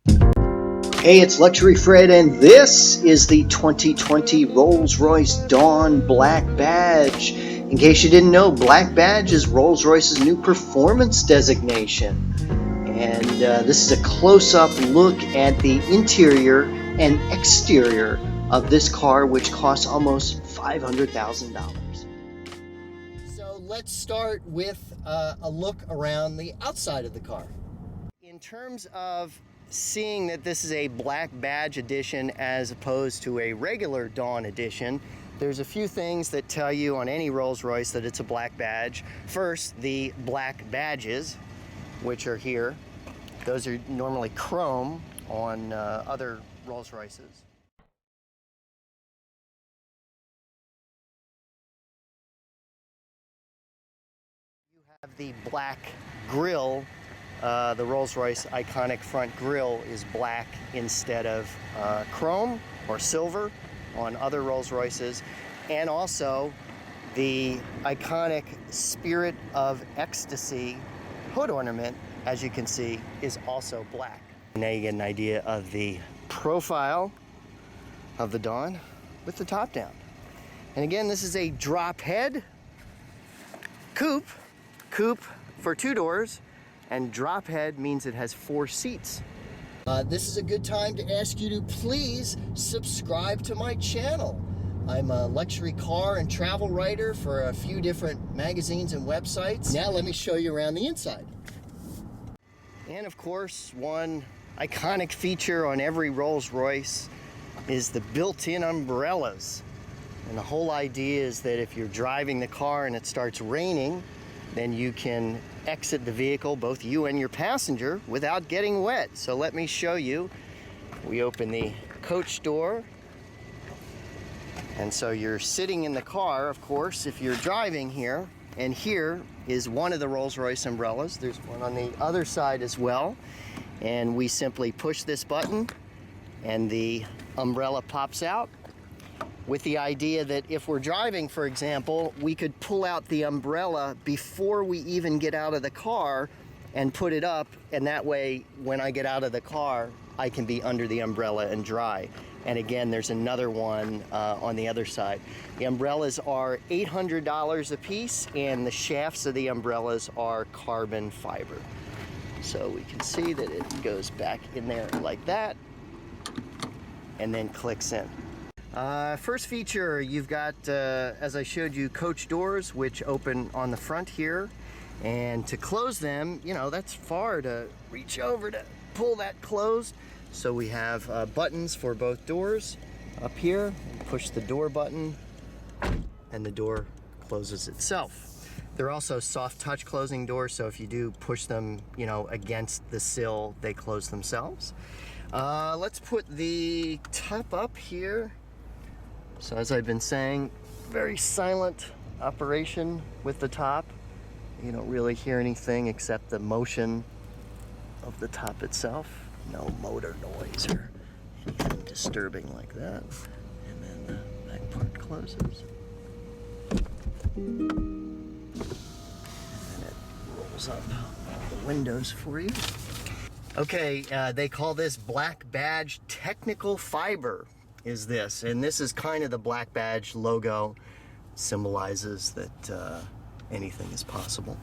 Hey, it's Luxury Fred, and this is the 2020 Rolls Royce Dawn Black Badge. In case you didn't know, Black Badge is Rolls Royce's new performance designation. And this is a close-up look at the interior and exterior of this car, which costs almost $500,000. So let's start with a look around the outside of the car. In terms of seeing that this is a Black Badge edition as opposed to a regular Dawn edition, there's a few things that tell you on any Rolls Royce that it's a Black Badge. First, the black badges, which are here. Those are normally chrome on other Rolls Royces. You have the black grille. The Rolls Royce iconic front grille is black instead of chrome or silver on other Rolls Royces. And also the iconic Spirit of Ecstasy hood ornament, as you can see, is also black. Now you get an idea of the profile of the Dawn with the top down. And again, this is a drop head coupe for 2 doors. And drop head means it has 4 seats. This is a good time to ask you to please subscribe to my channel. I'm a luxury car and travel writer for a few different magazines and websites. Now let me show you around the inside. And of course, one iconic feature on every Rolls Royce is the built-in umbrellas. And the whole idea is that if you're driving the car and it starts raining, then you can exit the vehicle, both you and your passenger, without getting wet. So let me show you. We open the coach door. And so you're sitting in the car, of course, if you're driving here. And here is one of the Rolls Royce umbrellas. There's one on the other side as well. And we simply push this button and the umbrella pops out, with the idea that if we're driving, for example, we could pull out the umbrella before we even get out of the car and put it up, and that way, when I get out of the car, I can be under the umbrella and dry. And again, there's another one on the other side. The umbrellas are $800 a piece, and the shafts of the umbrellas are carbon fiber. So we can see that it goes back in there like that, and then clicks in. First feature, you've got, as I showed you, coach doors, which open on the front here. And to close them, you know, that's far to reach over to pull that closed. So we have buttons for both doors up here. Push the door button, and the door closes itself. They're also soft touch closing doors, so if you do push them, you know, against the sill, they close themselves. Let's put the top up here. So as I've been saying, very silent operation with the top. You don't really hear anything except the motion of the top itself. No motor noise or anything disturbing like that. And then the back part closes. And it rolls up all the windows for you. Okay, they call this Black Badge Technical Fiber. Is this, and this is kind of the Black Badge logo, symbolizes that anything is possible.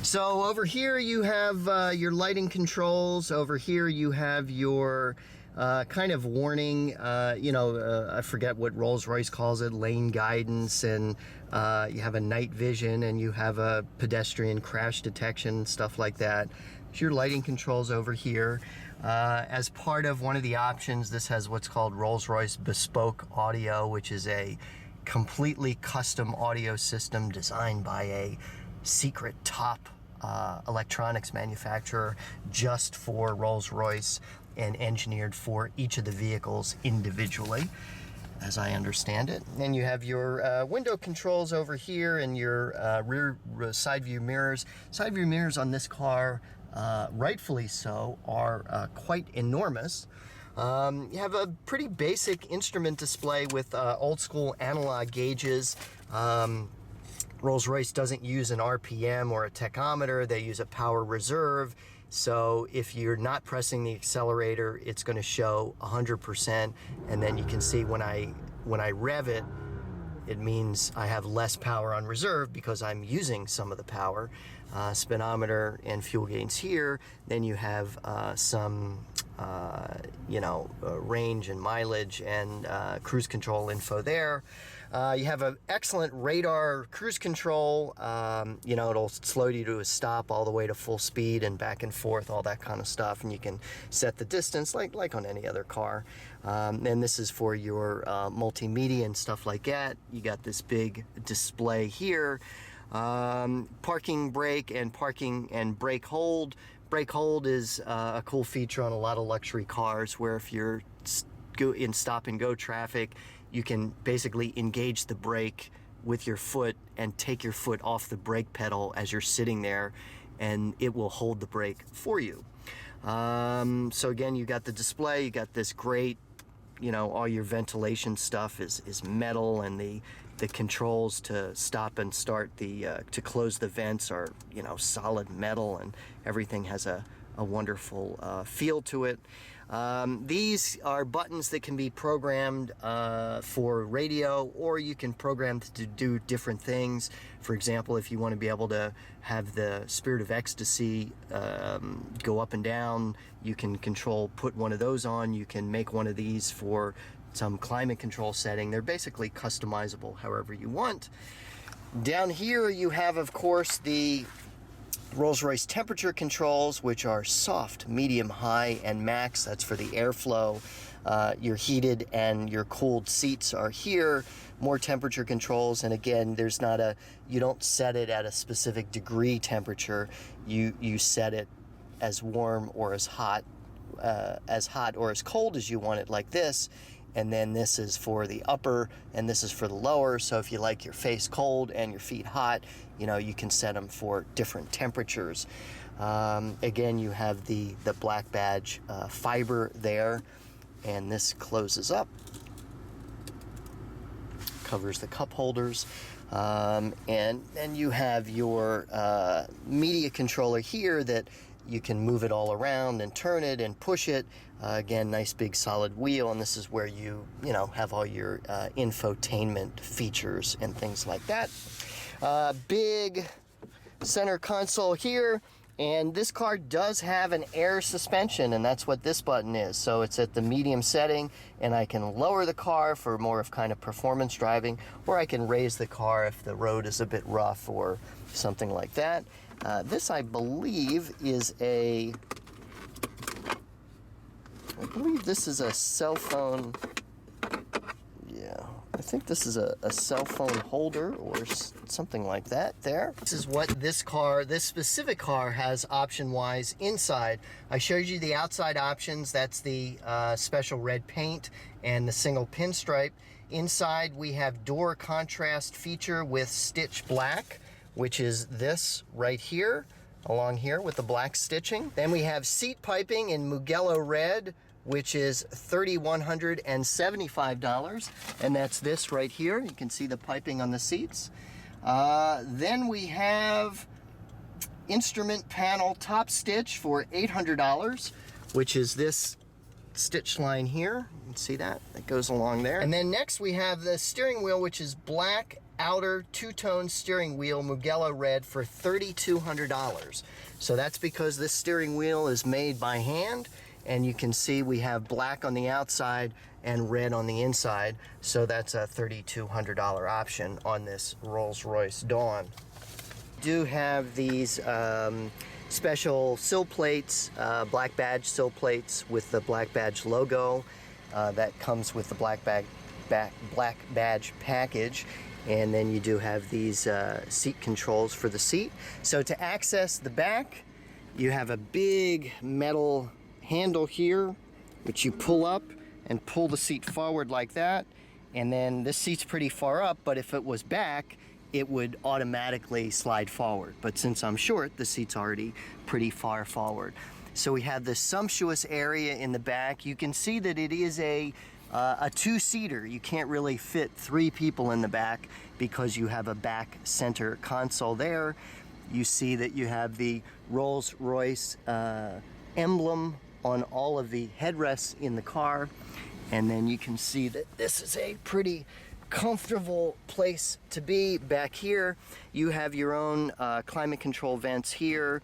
So over here you have your lighting controls. Over here you have your kind of warning, I forget what Rolls-Royce calls it, lane guidance, and you have a night vision, and you have a pedestrian crash detection, stuff like that. There's your lighting controls over here. As part of one of the options, this has what's called Rolls-Royce Bespoke Audio, which is a completely custom audio system designed by a secret top electronics manufacturer just for Rolls-Royce and engineered for each of the vehicles individually, as I understand it. And you have your window controls over here and your rear side view mirrors. Side view mirrors on this car, rightfully so, are quite enormous. You have a pretty basic instrument display with old school analog gauges. Rolls-Royce doesn't use an RPM or a tachometer. They use a power reserve So if you're not pressing the accelerator, it's going to show 100%, and then you can see when I rev it, it means I have less power on reserve because I'm using some of the power. Speedometer and fuel gains here. Then you have some range and mileage and cruise control info there. You have an excellent radar cruise control. It'll slow you to a stop all the way to full speed and back and forth, all that kind of stuff. And you can set the distance like on any other car. And this is for your multimedia and stuff like that. You got this big display here. Parking brake and parking and brake hold. Brake hold is a cool feature on a lot of luxury cars, where if you're in stop and go traffic, you can basically engage the brake with your foot and take your foot off the brake pedal as you're sitting there, and it will hold the brake for you. So again, you got the display, you got this great, all your ventilation stuff is metal, and the controls to stop and start to close the vents are, solid metal, and everything has a wonderful feel to it. These are buttons that can be programmed for radio, or you can program to do different things. For example, if you want to be able to have the Spirit of Ecstasy go up and down, you can put one of those on. You can make one of these for some climate control setting. They're basically customizable however you want. Down here you have, of course, the Rolls Royce temperature controls, which are soft, medium, high, and max. That's for the airflow. Your heated and your cooled seats are here. More temperature controls, and again, you don't set it at a specific degree temperature. You set it as warm or as hot or as cold as you want it, like this. And then this is for the upper, and this is for the lower. So if you like your face cold and your feet hot, you can set them for different temperatures. Again, you have the black badge fiber there, and this closes up, covers the cup holders. And then you have your media controller here that you can move it all around and turn it and push it. Again, nice big solid wheel, and this is where you have all your infotainment features and things like that. Big center console here, and this car does have an air suspension, and that's what this button is. So it's at the medium setting, and I can lower the car for more of kind of performance driving, or I can raise the car if the road is a bit rough or something like that. This, I believe, is a cell phone. Yeah, I think this is a cell phone holder or something like that there. This is what this specific car has option-wise inside. I showed you the outside options. That's the special red paint and the single pinstripe. Inside, we have door contrast feature with stitch black, which is this right here, along here with the black stitching. Then we have seat piping in Mugello red, which is $3,175, and that's this right here. You can see the piping on the seats. Then we have instrument panel top stitch for $800, which is this stitch line here. You can see that goes along there. And then next we have the steering wheel, which is black outer two-tone steering wheel, Mugello red, for $3,200. So that's because this steering wheel is made by hand, and you can see we have black on the outside and red on the inside. So that's a $3,200 option on this Rolls Royce Dawn. We do have these special sill plates, black badge sill plates with the black badge logo. That comes with the black badge package. And then you do have these seat controls for the seat. So to access the back, you have a big metal handle here, which you pull up and pull the seat forward like that. And then this seat's pretty far up, but if it was back, it would automatically slide forward. But since I'm short, the seat's already pretty far forward. So we have this sumptuous area in the back. You can see that it is a two-seater. You can't really fit 3 people in the back because you have a back center console there. You see that you have the Rolls Royce emblem on all of the headrests in the car. And then you can see that this is a pretty comfortable place to be. Back here you have your own climate control vents here.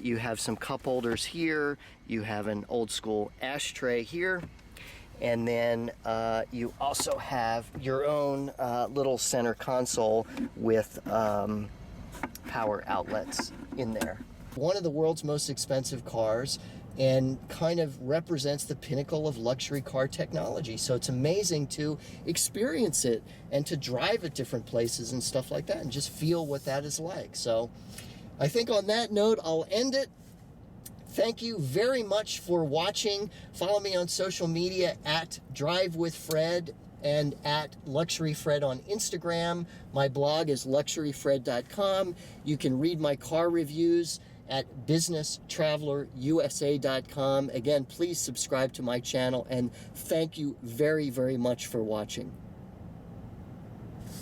You have some cup holders here. You have an old school ashtray here. And then you also have your own little center console with power outlets in there. One of the world's most expensive cars, and kind of represents the pinnacle of luxury car technology. So it's amazing to experience it and to drive at different places and stuff like that and just feel what that is like. So I think on that note, I'll end it. Thank you very much for watching. Follow me on social media at Drive with Fred and at Luxury Fred on Instagram. My blog is luxuryfred.com. You can read my car reviews at businesstravelerusa.com. Again, please subscribe to my channel, and thank you very, very much for watching.